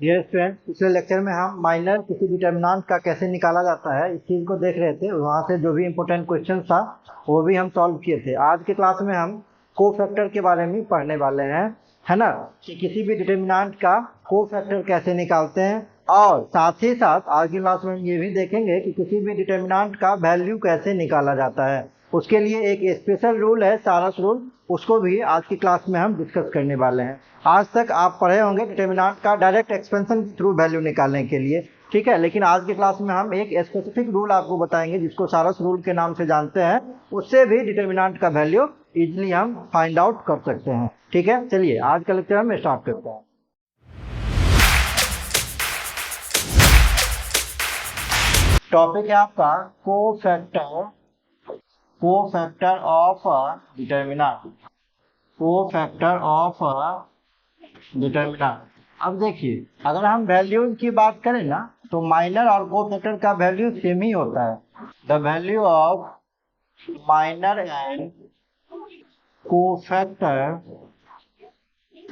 Dear student, पिछले lecture में हम माइनर किसी डिटर्मिनेंट का कैसे निकाला जाता है इस चीज़ को देख रहे थे। वहाँ से जो भी इम्पोर्टेंट क्वेश्चन था वो भी हम सॉल्व किए थे। आज के क्लास में हम कोफैक्टर के बारे में पढ़ने वाले हैं, है ना, कि किसी भी डिटर्मिनेंट का कोफैक्टर कैसे निकालते हैं। और साथ ही साथ आज की क्लास में हम ये भी देखेंगे कि किसी भी डिटर्मिनेंट का वैल्यू कैसे निकाला जाता है। उसके लिए एक स्पेशल रूल है, सारस रूल, उसको भी आज की क्लास में हम डिस्कस करने वाले हैं। आज तक आप पढ़े होंगे डिटर्मिनेंट का डायरेक्ट एक्सपेंशन के थ्रू वैल्यू निकालने के लिए, ठीक है। लेकिन आज की क्लास में हम एक स्पेसिफिक रूल आपको बताएंगे जिसको सारस रूल के नाम से जानते हैं। उससे भी डिटर्मिनेंट का वैल्यू इजीली हम फाइंड आउट कर सकते हैं, ठीक है। चलिए आज का लेक्चर हम स्टार्ट करते हैं। टॉपिक है आपका cofactor of determinant, cofactor of determinant. अब देखिए, अगर हम वैल्यू की बात करें ना तो माइनर और कोफैक्टर का वैल्यू सेम ही होता है। The value of minor and cofactor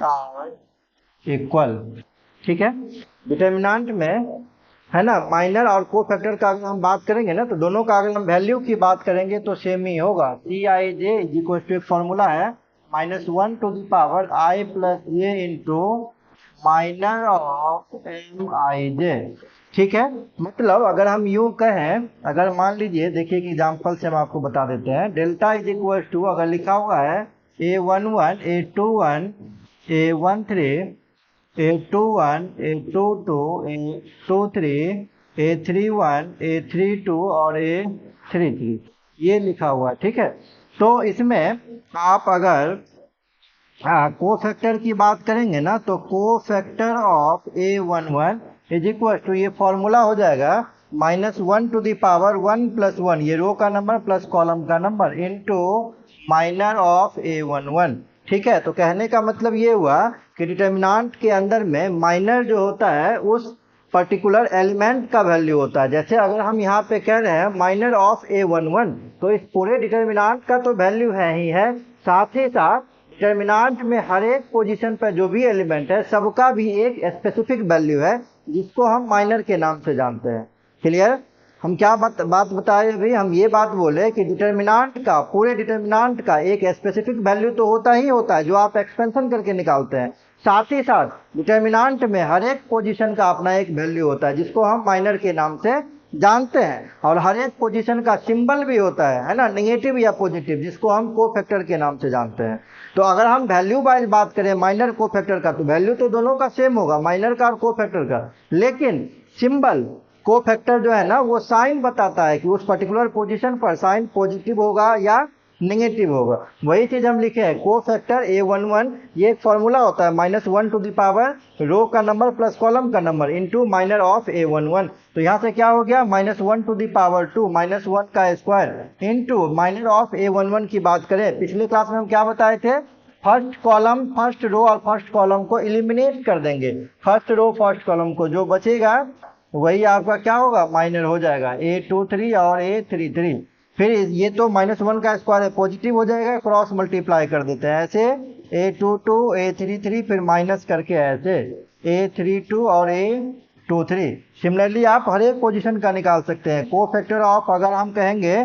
are equal, ठीक है। डिटर्मिनेंट में, है ना, माइनर और कोफैक्टर का अगर हम बात करेंगे ना तो दोनों का अगर हम वैल्यू की बात करेंगे तो सेम ही होगा। C I J is equal to एक फॉर्मूला है -1 to the power I plus J into minor of M I J, ठीक है। मतलब अगर हम यूं कहें, अगर मान लीजिए, देखिए कि एग्जाम्पल से हम आपको बता देते हैं। डेल्टा इज इक्वल टू, अगर लिखा हुआ है A11 A21 A13 A21 A22 A23 A31 A32 और A33, ये लिखा हुआ है, ठीक है। तो इसमें आप अगर कोफैक्टर की बात करेंगे ना तो cofactor of A11 is equal to, ये फॉर्मूला हो जाएगा -1 टू द पावर 1 प्लस 1, ये रो का नंबर प्लस कॉलम का number, into minor of A11, ठीक है। तो कहने का मतलब ये हुआ कि डिटर्मिनेंट के अंदर में माइनर जो होता है उस पर्टिकुलर एलिमेंट का वैल्यू होता है। जैसे अगर हम यहाँ पे कह रहे हैं माइनर ऑफ A11, तो इस पूरे डिटर्मिनेंट का तो वैल्यू है ही है, साथ ही साथ डिटर्मिनेंट में हर एक पोजीशन पर जो भी एलिमेंट है सबका भी एक स्पेसिफिक वैल्यू है जिसको हम माइनर के नाम से जानते हैं। क्लियर? हम क्या बात बताए अभी? हम ये बात बोले कि डिटर्मिनेंट का, पूरे डिटर्मिनेंट का एक स्पेसिफिक वैल्यू तो होता ही होता है जो आप एक्सपेंशन करके निकालते हैं। साथ ही साथ डिटर्मिनेंट में हर एक पोजीशन का अपना एक वैल्यू होता है जिसको हम माइनर के नाम से जानते हैं। और हर एक पोजीशन का सिंबल भी होता है ना, नेगेटिव या पॉजिटिव, जिसको हम कोफैक्टर के नाम से जानते हैं। तो अगर हम वैल्यू वाइज बात करें माइनर कोफैक्टर का तो वैल्यू तो दोनों का सेम होगा, माइनर का और कोफैक्टर का। लेकिन सिंबल कोफैक्टर जो है ना वो साइन बताता है कि उस पर्टिकुलर पोजीशन पर साइन पॉजिटिव होगा या नेगेटिव होगा। वही चीज हम लिखे हैं कोफैक्टर A11, ये एक फॉर्मूला होता है -1 टू द पावर रो का नंबर प्लस कॉलम का number into minor of A11। तो यहाँ से क्या हो गया, -1 टू द पावर 2 -1 का square into minor of A11 की बात करें। पिछले क्लास में हम क्या बताए थे, फर्स्ट कॉलम, फर्स्ट रो और फर्स्ट कॉलम को एलिमिनेट कर देंगे। फर्स्ट रो फर्स्ट कॉलम को जो बचेगा वही आपका क्या होगा, माइनर हो जाएगा, A23 और A33। फिर ये तो -1 का स्क्वायर है, पॉजिटिव हो जाएगा, क्रॉस मल्टीप्लाई कर देते हैं ऐसे, A22 A33 फिर माइनस करके ऐसे A32 और A23। सिमिलरली आप हर एक पोजीशन का निकाल सकते हैं। कोफैक्टर ऑफ अगर हम कहेंगे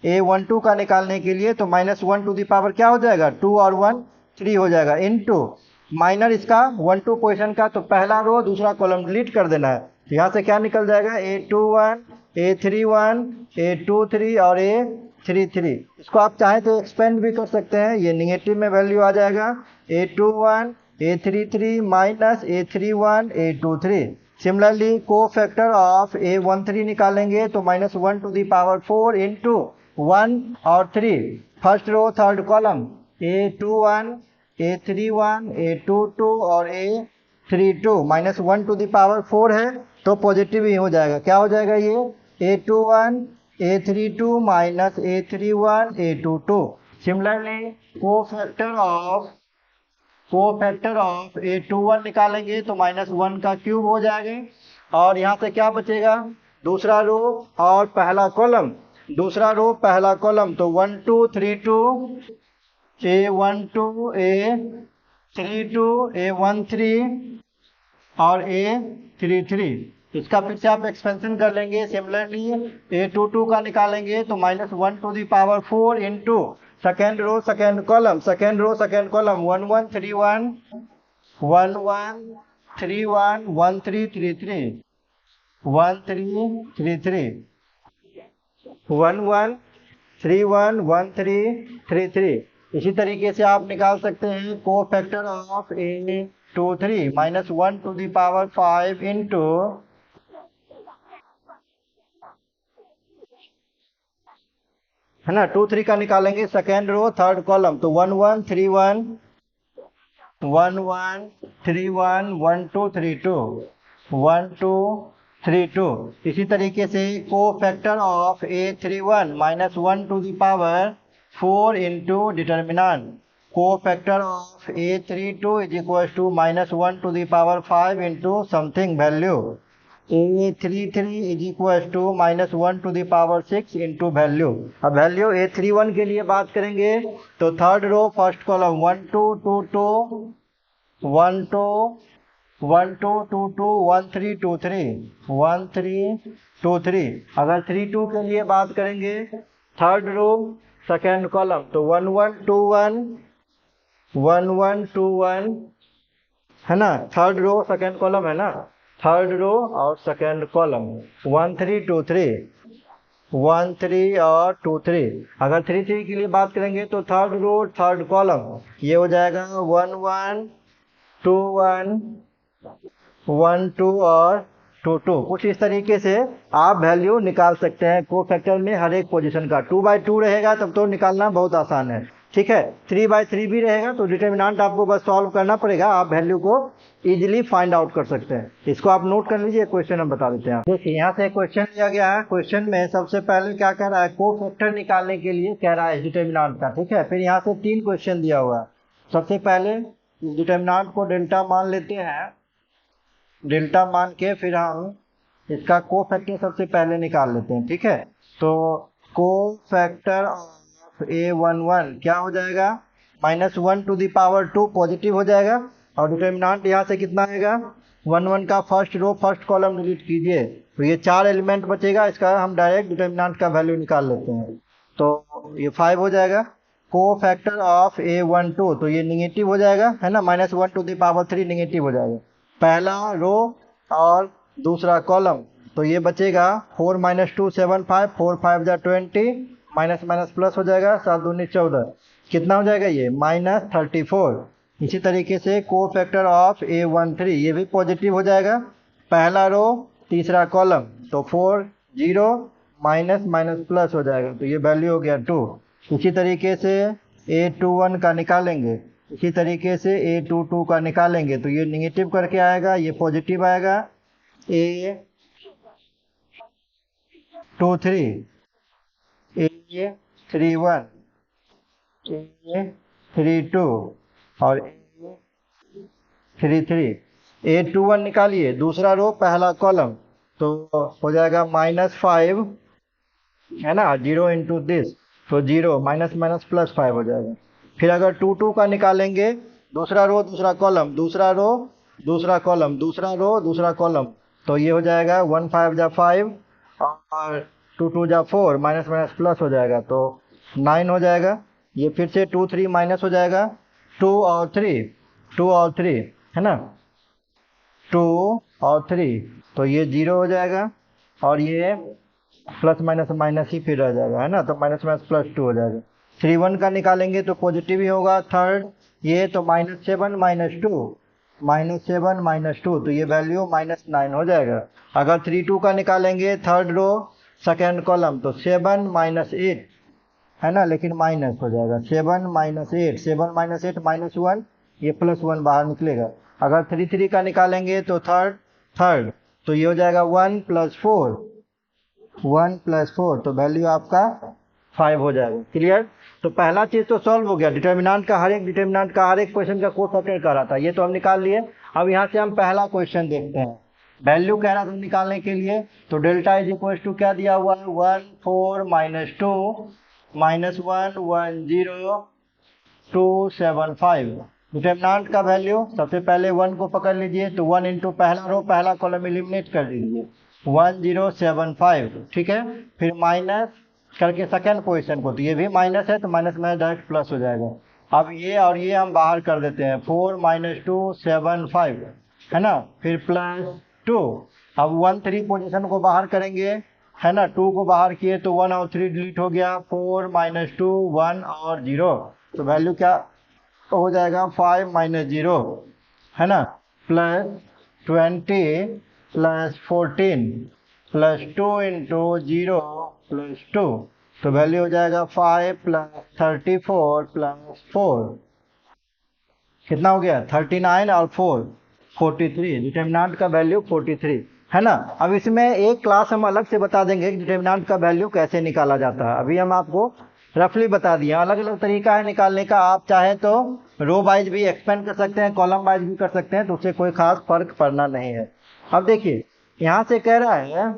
A12 का निकालने के लिए तो -1 टू द पावर क्या हो जाएगा, 2 और 1 3 हो जाएगा, इनटू माइनर इसका 1 2 पोजीशन का, तो पहला रो दूसरा कॉलम डिलीट कर देना है। तो यहाँ से क्या निकल जाएगा, A21 A31 A23 और A33। इसको आप चाहें तो एक्सपेंड भी कर सकते हैं, ये नेगेटिव में वैल्यू आ जाएगा, A21 A33 minus A31 A23। Similarly cofactor of A13 निकालेंगे तो -1 टू द पावर 4 इंटू 1 और 3, first row third column, A21 A31 A22 और A32, -1 टू द पावर 4 है तो पॉजिटिव ही हो जाएगा। क्या हो जाएगा ये, A21 A32 minus A31 A22। Similarly cofactor of A21 निकालेंगे तो -1 का क्यूब हो जाएगा। और यहाँ से क्या बचेगा, दूसरा रो और पहला कॉलम, दूसरा रो पहला कॉलम, तो 1 2 3 2 A12 A32 A13 और A33, इसका फिर से आप एक्सपेंशन कर लेंगे। सिमिलरली A22 का निकालेंगे तो -1⁴ into second row second column 1131 1131 1333 1333 1131 1333। इसी तरीके से आप निकाल सकते हैं को फैक्टर ऑफ A23 -1⁵ इंटू है ना 23 का निकालेंगे सेकेंड रो थर्ड कॉलम तो 1131 1131 1232 1232। इसी तरीके से को factor of A31 -1⁴ into determinant को factor of A32 is equal to -1⁵ into something value A33 is equal to -1⁶ into value. अब वैल्यू A31 के लिए बात करेंगे तो थर्ड रो फर्स्ट कॉलम 1 2 2 2 1 2 1 2 2 2 1 3 2 3 1 3 2 3। अगर 3 2 के लिए बात करेंगे थर्ड रो सेकेंड कॉलम तो 1 1 2 1 1 1 2 1 है ना, थर्ड रो सेकेंड कॉलम है ना, थर्ड रो और सेकेंड कॉलम 1 3 2 3 1 3 और 2 3। अगर 3 3 के लिए बात करेंगे तो थर्ड रो थर्ड कॉलम ये हो जाएगा 1 1 2 1 1 2 और 2 2। कुछ इस तरीके से आप वैल्यू निकाल सकते हैं को फैक्टर में हर एक पोजीशन का। 2/2 रहेगा तब तो निकालना बहुत आसान है, ठीक है। 3/3 भी रहेगा तो डिटर्मिनेंट आपको बस सॉल्व करना पड़ेगा, आप वैल्यू को इजीली फाइंड आउट कर सकते हैं। इसको आप नोट कर लीजिए, क्वेश्चन हम बता देते हैं। देखिए यहाँ से क्वेश्चन दिया गया है। क्वेश्चन में सबसे पहले क्या कह रहा है, को फैक्टर निकालने के लिए कह रहा है डिटर्मिनेंट का, ठीक है। फिर यहाँ से 3 क्वेश्चन दिया हुआ है। सबसे पहले डिटर्मिनेंट को डेल्टा मान लेते हैं, डेल्टा मान के फिर हम इसका को फैक्टर सबसे पहले निकाल लेते हैं, ठीक है। तो को फैक्टर ऑफ A11 क्या हो जाएगा, -1⁴ पॉजिटिव हो जाएगा और डिटर्मिनेंट यहाँ से कितना आएगा 1 1 का first row first column delete कीजिए तो ये 4 एलिमेंट बचेगा। इसका हम डायरेक्ट डिटर्मिनेंट का वैल्यू निकाल लेते हैं तो ये 5 हो जाएगा। को फैक्टर ऑफ A12 तो ये निगेटिव हो जाएगा है ना, -1⁵ निगेटिव हो जाएगा पहला रो और दूसरा कॉलम। तो ये बचेगा 4 - 2 7 5 4 5 जा 20 माइनस माइनस प्लस हो जाएगा 7 दूनी 14 कितना हो जाएगा ये -34। इसी तरीके से को फैक्टर ऑफ A13 ये भी पॉजिटिव हो जाएगा पहला रो तीसरा कॉलम तो 4 0 माइनस माइनस प्लस हो जाएगा तो ये वैल्यू हो गया 2। इसी तरीके से A21 का निकालेंगे, इसी तरीके से A22 का निकालेंगे तो ये निगेटिव करके आएगा ये पॉजिटिव आएगा। A23 A31 A32 और A33। A21 निकालिए दूसरा रो पहला कॉलम तो हो जाएगा -5 है ना, 0 इंटू दिस तो 0 माइनस माइनस प्लस 5 हो जाएगा। फिर अगर 2 2 का निकालेंगे दूसरा रो दूसरा कॉलम दूसरा रो दूसरा कॉलम दूसरा रो दूसरा कॉलम तो ये हो जाएगा 1 5 जा 5 और 2 2 जा 4 माइनस माइनस प्लस हो जाएगा तो 9 हो जाएगा। ये फिर से 2 3 माइनस हो जाएगा 2 और 3 है ना, 2 और 3 तो ये 0 हो जाएगा और ये प्लस माइनस माइनस ही फिर रह जाएगा है ना, तो माइनस माइनस प्लस 2 हो जाएगा। 3 1 का निकालेंगे तो पॉजिटिव ही होगा थर्ड ये तो -7 - 2 तो ये वैल्यू -9 हो जाएगा। अगर 3 2 का निकालेंगे थर्ड रो सेकेंड कॉलम तो 7 -8 है ना, लेकिन माइनस हो जाएगा 7 -8 7 -8 -1 ये +1 बाहर निकलेगा। अगर 3 3 का निकालेंगे तो थर्ड तो ये हो जाएगा 1 + 4 तो वैल्यू आपका 5 हो जाएगा। क्लियर। तो पहला चीज तो सॉल्व हो गया, डिटर्मिनेंट का हर एक क्वेश्चन का को फैक्टर कर रहा था ये तो हम निकाल लिए। अब यहाँ से हम पहला क्वेश्चन देखते हैं, वैल्यू कह रहा था निकालने के लिए तो डेल्टा इज इक्वल टू क्या दिया हुआ है 1 4 -2 -1 1 0 2 7 5 डिटर्मिनेंट का वैल्यू सबसे पहले 1 को पकड़ लीजिए, तो 1 इंटू पहला रो पहला कॉलम एलिमिनेट कर दीजिए, 1075, ठीक है। फिर माइनस करके सेकेंड पोजीशन को, तो ये भी माइनस है तो माइनस में डायरेक्ट प्लस हो जाएगा। अब ये और ये हम बाहर कर देते हैं, 4 - 2 75 है ना, फिर प्लस 2। अब 1 3 पोजीशन को बाहर करेंगे है ना, 2 को बाहर किए तो 1 और 3 डिलीट हो गया, 4 - 2 1 और 0, तो वैल्यू क्या हो जाएगा 5 - 0 है ना, plus 20 plus 14 plus 2 into 0 plus 2, तो वैल्यू हो जाएगा 5 प्लस 34 प्लस 4, कितना हो गया 39 और 4 43, डिटर्मिनेंट का वैल्यू 43 है ना। अब इसमें एक क्लास हम अलग से बता देंगे कि डिटर्मिनेंट का वैल्यू कैसे निकाला जाता है। अभी हम आपको रफली बता दिए, अलग अलग तरीका है निकालने का। आप चाहे तो रो वाइज भी एक्सपेंड कर सकते हैं, कॉलम वाइज भी कर सकते हैं, तो उससे कोई खास फर्क पड़ना नहीं है। अब देखिए यहाँ से कह रहा है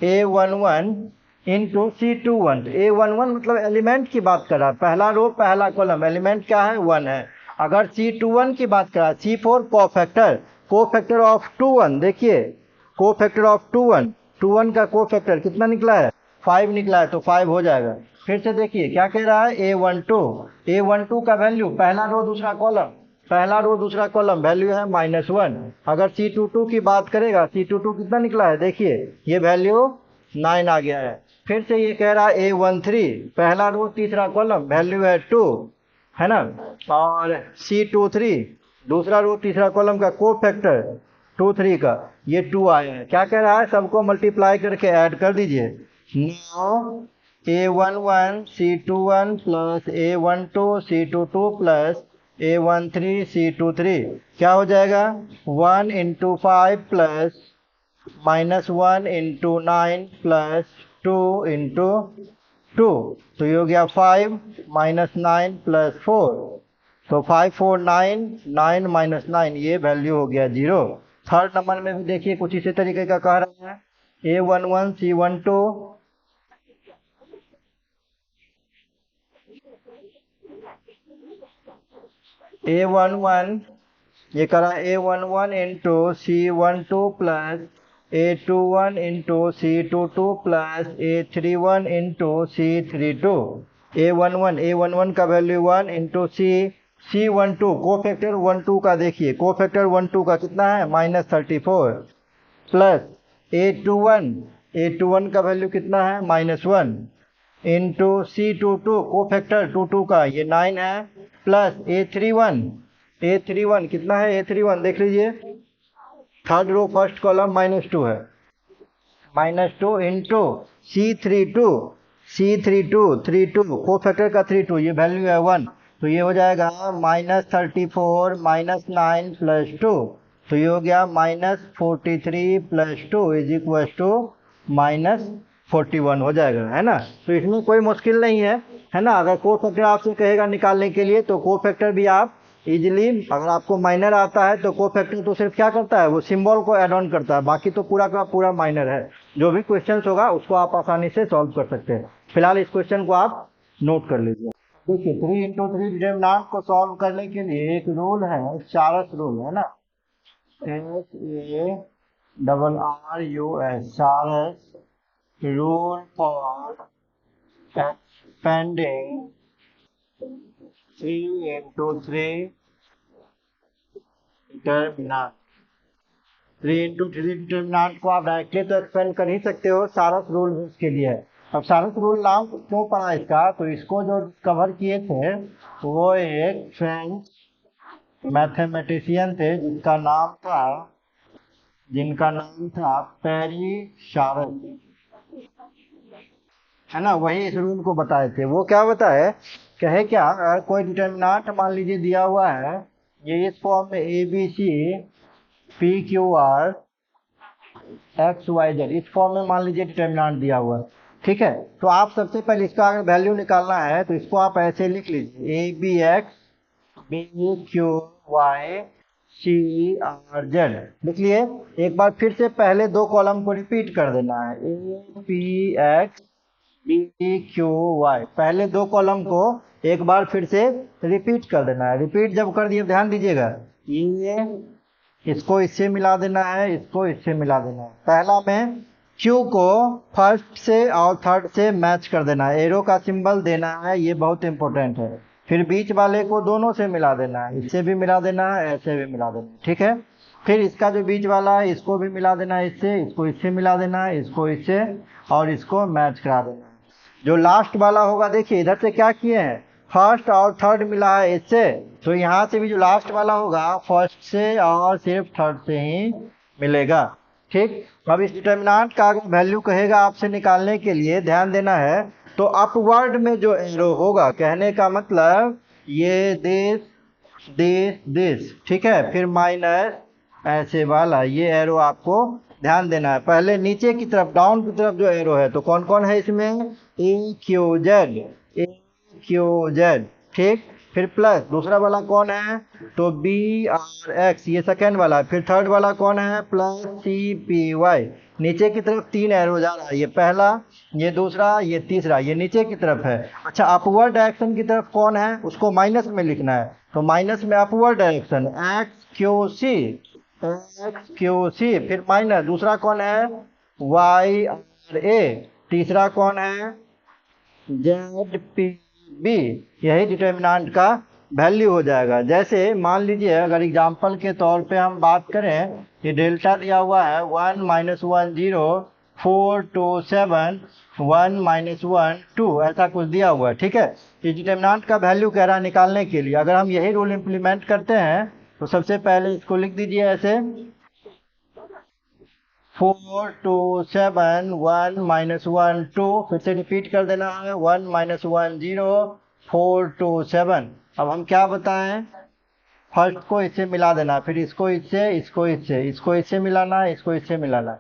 A11 इंटू C21, A11 मतलब एलिमेंट की बात कर रहा है, पहला रो पहला कॉलम, एलिमेंट क्या है 1 है। अगर C21 की बात कर रहा है, C4 कोफैक्टर ऑफ 21, देखिए कोफैक्टर ऑफ 21 का कोफैक्टर कितना निकला है 5 निकला है, तो 5 हो जाएगा। फिर से देखिए क्या कह रहा है A12 का वैल्यू पहला रो दूसरा कॉलम वैल्यू है -1। अगर C22 की बात करेगा, C22 कितना निकला है, देखिए ये वैल्यू 9 आ गया है। फिर से ये कह रहा है A13 पहला रो तीसरा कॉलम वैल्यू है 2 है ना, और C23 दूसरा रो तीसरा कॉलम का कोफैक्टर 23 का ये 2 आया है। क्या कह रहा है, सबको मल्टीप्लाई करके ऐड कर दीजिए। Now A11 C21 plus A12 C22 plus A13 C23 क्या हो जाएगा 1 into 5 plus -1 into 9 plus 2 into 2, तो ये हो गया 5 - 9 प्लस 4, तो 5 4 9 9 - 9, ये वैल्यू हो गया 0। थर्ड नंबर में भी देखिए कुछ इसी तरीके का कह रहा है, A11 C12 ये करा A11 into C12 plus A21 into C22 plus A31 into C32। A11 का वैल्यू 1 इंटू C12 कोफैक्टर 12 का, देखिए कोफैक्टर 12 का कितना है -34 प्लस A21 का वैल्यू कितना है -1 इंटू C22 कोफैक्टर 22 का ये 9 है, प्लस A31 कितना है A31 देख लीजिए, थर्ड रो फर्स्ट कॉलम -2 है, -2 इंटू C32 कोफैक्टर का 32 ये वैल्यू है 1, तो ये हो जाएगा -34 -9 प्लस 2, तो ये हो गया -43 प्लस 2 इज इक्वल टू -41 हो जाएगा, है ना। तो इसमें कोई मुश्किल नहीं है ना। अगर कोफैक्टर आपसे कहेगा निकालने के लिए तो कोफैक्टर भी आप इजीली, अगर आपको माइनर आता है तो कोफैक्टर तो सिर्फ क्या करता है वो सिंबल को ऐड ऑन करता है, बाकी तो पूरा का पूरा माइनर है। जो भी क्वेश्चन होगा उसको आप आसानी से सॉल्व कर सकते हैं। फिलहाल इस क्वेश्चन को आप नोट कर लीजिए। देखिए 3 इंटू 3 डिटर्मिनेंट को सॉल्व करने के लिए एक रूल है, चारस रूल है ना, SARRUS, Sarrus rule for expanding 3 into 3 determinant. 3 into 3 determinant को आप डायरेक्टली तो एक्सपेंड कर ही सकते हो, सारस रूल भी उसके लिए है। अब सारस रूल नाम क्यों पड़ा इसका, तो इसको जो डिस्कवर किए थे वो एक फ्रेंच मैथमेटिशियन थे जिनका नाम था पैरासारस, है ना। वही इस रूल को बताए थे। वो क्या बताए, कहे क्या, अगर कोई डिटर्मिनेंट मान लीजिए दिया हुआ है, ये इस फॉर्म में ABC PQR XYZ, इस फॉर्म में मान लीजिए डिटर्मिनेंट दिया हुआ है, ठीक है। तो आप सबसे पहले इसका अगर वैल्यू निकालना है तो इसको आप ऐसे लिख लीजिए ABX BQY CRZ लिख लिए। एक बार फिर से पहले दो कॉलम को रिपीट कर देना है, APX पी क्यू वाई, पहले दो कॉलम को एक बार फिर से रिपीट कर देना है। रिपीट जब कर दिए ध्यान दीजिएगा, ये इसको इससे मिला देना है, इसको इससे मिला देना है। पहला में क्यू को फर्स्ट से और थर्ड से मैच कर देना है, एरो का सिंबल देना है, ये बहुत इंपॉर्टेंट है। फिर बीच वाले को दोनों से मिला देना है, इससे भी मिला देना है, ऐसे भी मिला देना है, ठीक है। फिर इसका जो बीच वाला है इसको भी मिला देना है इससे, इसको इससे मिला देना है, इसको इससे, और इसको मैच करा देना है। जो लास्ट वाला होगा देखिए इधर से क्या किए हैं, फर्स्ट और थर्ड मिला है इससे, तो यहाँ से भी जो लास्ट वाला होगा फर्स्ट से और सिर्फ थर्ड से ही मिलेगा, ठीक। अब इस डिटर्मिनेंट का अगर वैल्यू कहेगा आपसे निकालने के लिए, ध्यान देना है, तो अपवर्ड में जो एरो होगा, कहने का मतलब ये दिस, ठीक है, फिर माइनस ऐसे वाला, ये एरो आपको ध्यान देना है। पहले नीचे की तरफ डाउन की तरफ जो एरो है, तो कौन कौन है इसमें, ए क्यू जेड, ठीक। फिर प्लस दूसरा वाला कौन है, तो बी आर एक्स, ये सेकेंड वाला। फिर थर्ड वाला कौन है, प्लस सी पी वाई। नीचे की तरफ तीन एरो जा रहा है, ये पहला, ये दूसरा, ये तीसरा, ये नीचे की तरफ है। अच्छा, अपवर्ड डायरेक्शन की तरफ कौन है, उसको माइनस में लिखना है, तो माइनस में upward direction X Q C, फिर माइनस दूसरा कौन है, वाई आर ए, तीसरा कौन है, जेड पी बी। यही डिटर्मिनेंट का वैल्यू हो जाएगा। जैसे मान लीजिए अगर एग्जांपल के तौर पे हम बात करें, ये डेल्टा दिया हुआ है 1 -1 0 4 2 7 1 -1 2, ऐसा कुछ दिया हुआ है, ठीक है। ये डिटर्मिनेंट का वैल्यू कह रहा है निकालने के लिए। अगर हम यही रूल इम्प्लीमेंट करते हैं तो सबसे पहले इसको लिख दीजिए ऐसे, 4 2 7 1 -1 2, फिर से रिपीट कर देना है, 1 -1 0 4 2 7। अब हम क्या बताएं, फर्स्ट को इससे मिला देना, फिर इसको इससे, इसको इससे, इसको इससे मिलाना, इसको इससे मिलाना,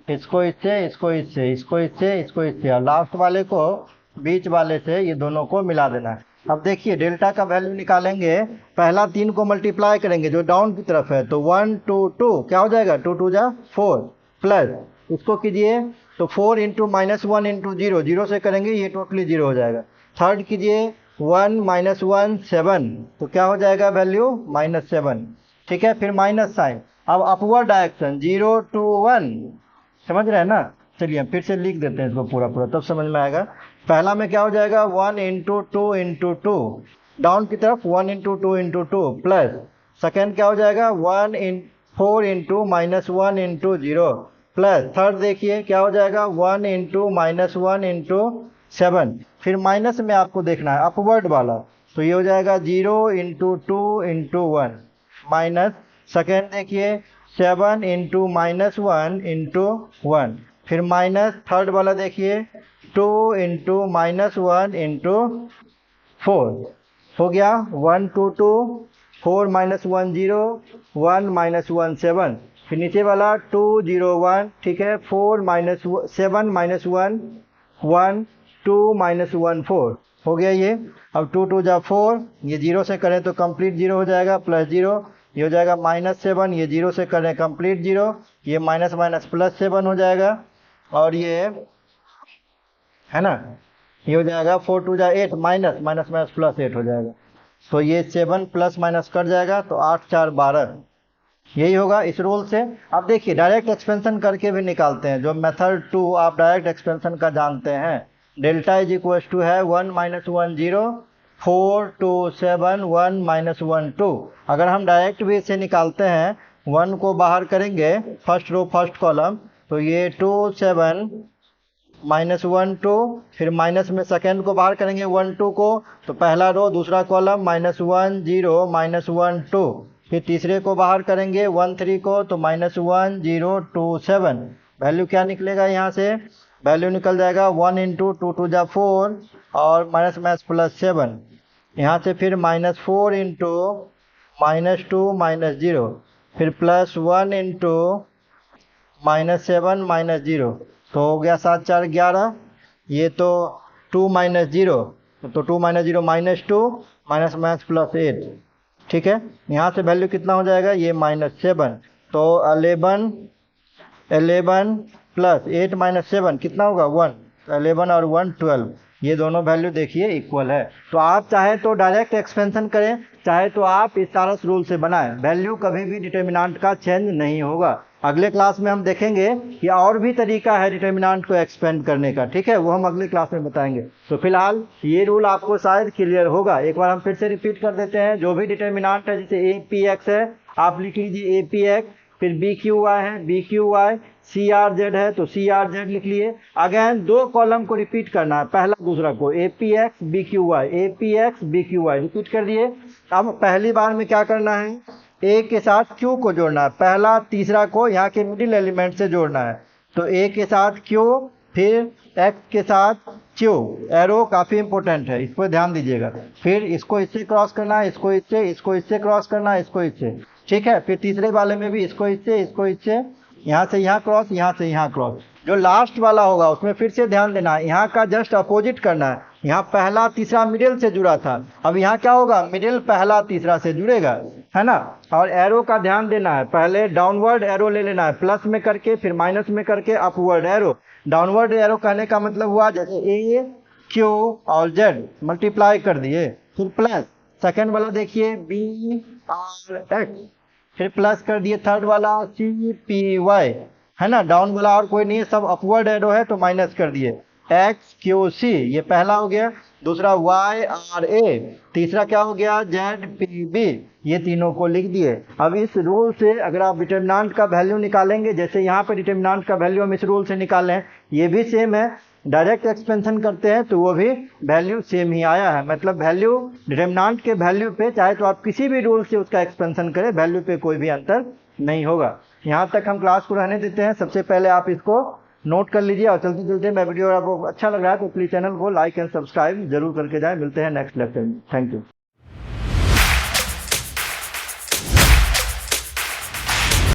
इसको इससे, इसको इससे, इसको इससे, इसको इससे, और लास्ट वाले को बीच वाले से ये दोनों को मिला देना है। अब देखिए डेल्टा का वैल्यू निकालेंगे, पहला 3 को मल्टीप्लाई करेंगे जो डाउन की तरफ है, तो 1 2 2 क्या हो जाएगा, 2 2 जा 4, प्लस इसको कीजिए तो 4 इंटू -1 इंटू 0, 0 से करेंगे ये टोटली 0 हो जाएगा। थर्ड कीजिए 1 -1 7, तो क्या हो जाएगा वैल्यू -7, ठीक है। फिर माइनस साइन, अब अपवर्ड डायरेक्शन 0 to 1, समझ रहे हैं ना। चलिए हम फिर से लिख देते हैं इसको पूरा पूरा, तब समझ में आएगा। पहला में क्या हो जाएगा, 1 इंटू 2 इंटू 2, डाउन की तरफ 1 इंटू 2 इंटू 2, प्लस सेकेंड क्या हो जाएगा 4 इंटू -1 इंटू 0, प्लस थर्ड देखिए क्या हो जाएगा 1 इंटू -1 इंटू 7। फिर माइनस में आपको देखना है अपवर्ड वाला, तो ये हो जाएगा 0 इंटू 2 इंटू 1, माइनस सेकेंड देखिए 7 इंटू -1 इंटू 1, फिर माइनस थर्ड वाला देखिए 2 इंटू -1 इंटू 4, हो गया 1 2 2, 4 -1 0, 1 -1 7, फिर नीचे वाला 2 0 1, ठीक है, 4 7 -1 1 2 -1 4, हो गया ये। अब 2 2 जा 4, ये 0 से करें तो कंप्लीट 0 हो जाएगा, प्लस 0, ये हो जाएगा -7, ये 0 से करें कंप्लीट 0, ये माइनस माइनस प्लस 7 हो जाएगा, और ये है ना, ये हो जाएगा 4 2 जा 8, माइनस माइनस माइनस प्लस 8 हो जाएगा, तो ये 7 प्लस माइनस कट जाएगा, तो 8 4 12, यही होगा इस रूल से। अब देखिए डायरेक्ट एक्सपेंशन करके भी निकालते हैं, जो मेथड 2 आप डायरेक्ट एक्सपेंशन का जानते हैं। डेल्टा इज इक्वल टू है 1 -1 0 4 2 7 1 -1 2। अगर हम डायरेक्ट भी इसे निकालते हैं, 1 को बाहर करेंगे फर्स्ट रो फर्स्ट कॉलम, तो ये 2 7 -1 2, फिर माइनस में सेकेंड को बाहर करेंगे 1 2 को, तो पहला रो दूसरा कॉलम -1 0 -1 2, फिर तीसरे को बाहर करेंगे 1 3 को, तो -1 0 2 7। वैल्यू क्या निकलेगा यहाँ से, वैल्यू निकल जाएगा 1 इंटू 2 2 जा 4, और माइनस माइनस प्लस 7, यहाँ से फिर -4 इंटू -2 -0, फिर +1 इंटू -7 -0, तो हो गया 7 4 11, ये तो 2 -0, तो 2 -0 -2 माइनस माइनस प्लस 8, ठीक है। यहाँ से वैल्यू कितना हो जाएगा, ये -7, तो 11 प्लस 8 -7 कितना होगा 1, 11 और 1 12, ये दोनों वैल्यू देखिए इक्वल है। तो आप चाहे तो डायरेक्ट एक्सपेंशन करें, चाहे तो आप इस सारस रूल से बनाएं, वैल्यू कभी भी डिटर्मिनेंट का चेंज नहीं होगा। अगले क्लास में हम देखेंगे कि और भी तरीका है डिटर्मिनेंट को एक्सपेंड करने का, ठीक है, वो हम अगले क्लास में बताएंगे। तो फिलहाल ये रूल आपको शायद क्लियर होगा। एक बार हम फिर से रिपीट कर देते हैं। जो भी डिटर्मिनेंट है, जैसे ए पी एक्स है, आप लिख लीजिए ए पी एक्स, फिर बी क्यू वाई है B Q Y, C R Z है तो सी आर जेड लिख लिए। अगेन दो कॉलम को रिपीट करना है, पहला दूसरा को, A P X B Q Y, A P X B Q Y, repeat कर दिए। अब पहली बार में क्या करना है, ए के साथ क्यू को जोड़ना है, पहला तीसरा को यहाँ के मिडिल एलिमेंट से जोड़ना है। तो ए के साथ क्यू, फिर एक्स के साथ क्यू, एरो काफ़ी इंपॉर्टेंट है, इस पर ध्यान दीजिएगा। फिर इसको इससे क्रॉस करना है, इसको इससे क्रॉस करना है, इसको इससे, ठीक है। फिर तीसरे वाले में भी इसको इससे, यहाँ से यहाँ क्रॉस, यहाँ से यहाँ क्रॉस। जो लास्ट वाला होगा उसमें फिर से ध्यान देना है, यहाँ का जस्ट अपोजिट करना है। यहाँ पहला तीसरा मिडिल से जुड़ा था, अब यहाँ क्या होगा, मिडिल पहला तीसरा से जुड़ेगा, है ना। और एरो का ध्यान देना है, पहले डाउनवर्ड एरो ले लेना है, प्लस में करके फिर माइनस में करके अपवर्ड एरो। डाउनवर्ड एरो कहने का मतलब हुआ जैसे ए क्यू और जेड मल्टीप्लाई कर दिए, फिर प्लस, सेकेंड वाला देखिए बी आर एक्स, फिर प्लस कर दिए थर्ड वाला सी पी वाई, है ना। डाउन वाला और कोई नहीं है, सब अपवर्ड एरो है तो माइनस कर दिए, एक्स क्यू सी, ये पहला हो गया। दूसरा वाई आर ए, तीसरा क्या हो गया, जेड पी बी, ये तीनों को लिख दिए। अब इस रूल से अगर आप डिटर्मिनेंट का वैल्यू निकालेंगे, जैसे यहाँ पे डिटर्मिनेंट का वैल्यू हम इस रूल से निकालें, ये भी सेम है। डायरेक्ट एक्सपेंशन करते हैं तो वो भी वैल्यू सेम ही आया है, मतलब वैल्यू डिटर्मिनेंट के वैल्यू पे चाहे तो आप किसी भी रूल से उसका एक्सपेंशन करें, वैल्यू पे कोई भी अंतर नहीं होगा। यहाँ तक हम क्लास को रहने देते हैं। सबसे पहले आप इसको नोट कर लीजिए, और चलते चलते मैं वीडियो आपको अच्छा लग रहा है तो प्लीज़ चैनल को लाइक एंड सब्सक्राइब जरूर करके जाएं। मिलते हैं नेक्स्ट लेक्चर में। Thank you.